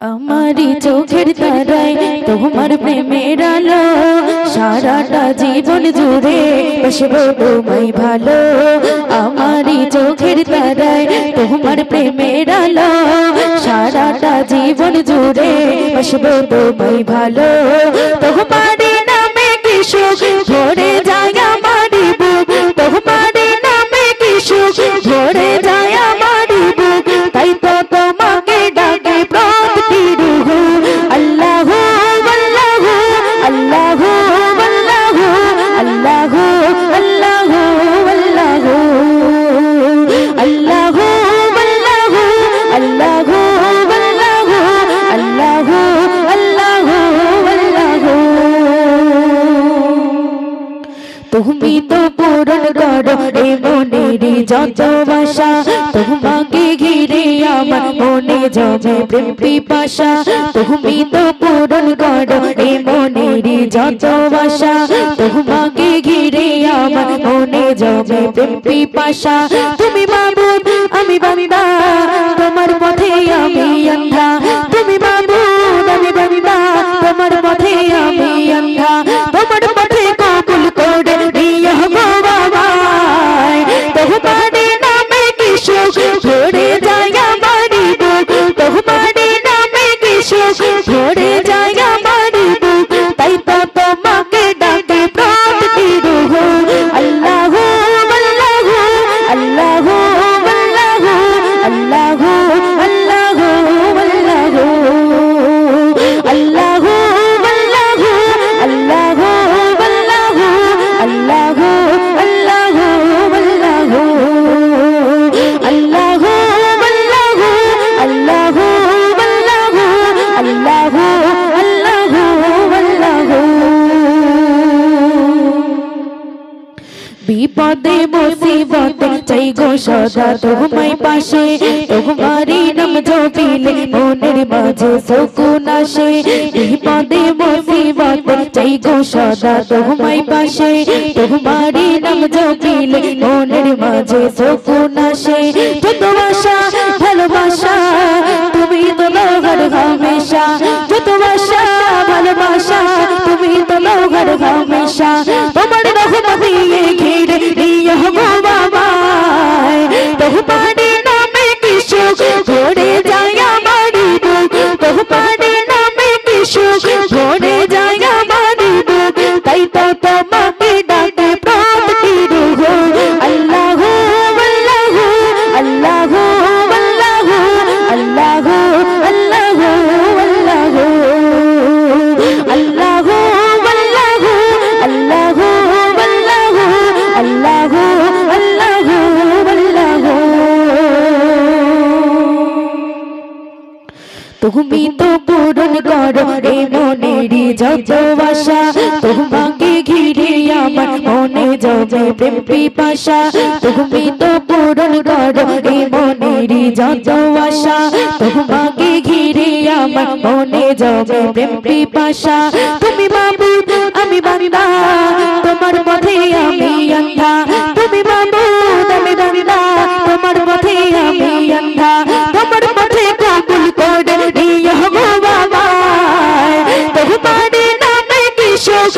আমারি চোখের তারায় তোমার প্রেমের আলো, সারাটা জীবন জুড়ে বসবো তোমায় ভালো। আমারি চোখের তারায় তোমার প্রেমের আলো, সারাটা জীবন জুড়ে বসবো তোমায় ভালো। তোমারি নামে কি সুখ ভরে যায় আমারি বুক, তোমারি নামে কি সুখ ভরে যায় আমারি বুক। তাই তো তোমাকে ডাকে প্রতি রুহ, আল্লাহু আল্লাহু আল্লাহু আল্লাহু আল্লাহু আল্লাহু আল্লাহু আল্লাহু আল্লাহু আল্লাহু আল্লাহু আল্লাহু আল্লাহু। তুমি তো পূরণ করো এ মনের যত আশা, তোমাকে ঘিরে আমার মনে জমে প্রেম পিপাসা। তুমি তো পূরণ করো এ মনের যত আশা, তোমাকে ঘিরে আমার মনে জমে প্রেম পিপাসা। তুমি মাবুদ আমি বান্দা, তোমার পথে আমি অন্ধা। তুমি মাবুদ আমি বান্দা, তোমার পথে আমি অন্ধা। তোমার পথে কবুল করে নিয়ে গো বাবায়, তোমারি নামে কি সুখ ভরে যায় আমারি বুক, তোমারি নামে কি সুখ ভরে যায় আমারি বুক। তাই তো তোমাকে ডাকে প্রতি রুহ, আল্লাহু আল্লাহু আল্লাহু আল্লাহু আল্লাহু আল্লাহু আল্লাহু আল্লাহু আল্লাহু আল্লাহু আল্লাহু আল্লাহু আল্লাহু আল্লাহু আল্লাহু আল্লাহু আল্লাহু আল্লাহু আল্লাহু। বিপদে মুসিবতে চাই গো সদা তোমায় পাশে, তোমারি নাম জপিলে মনের মাঝে সুকুন আসে। বিপদে মুসিবতে চাই গো সদা তোমায় পাশে, তোমারি নাম জপিলে মনের মাঝে সুকুন আসে। যত আশা ভালোবাসা তুমি তো লোহার হামেশা, যত আশা ভালোবাসা তুমি তো লোহার হামেশা। তোমার রহমত দিয়ে ঘিরে নিয়ে গো বাবায়, তোমারি নামে কি সুখ ভরে যায় আমারি বুক, তোমারি নামে কি সুখ ভরে যায় আমারি বুক। তাই তো তোমাকে ডাকে প্রতি রুহ, আল্লাহু আল্লাহু আল্লাহু আল্লাহু আল্লাহু আল্লাহু আল্লাহু আল্লাহু আল্লাহু আল্লাহু আল্লাহু আল্লাহু। তুমি তো পূরণ করো এ মনের যত আশা, তোমাকে ঘিরে আমার মনে জমে প্রেম পিপাসা। তুমি তো পূরণ করো এ মনের যত আশা, তোমাকে ঘিরে আমার মনে জমে প্রেম পিপাসা। তুমি মাবুদ আমি বান্দা, তোমার পথে আমি অন্ধা। তুমি মাবুদ আমি বান্দা, তোমার পথে আমি অন্ধা। তোমার পথে কবুল করে নিয়ে গো বাবায়, তোমারি নামে কি সুখ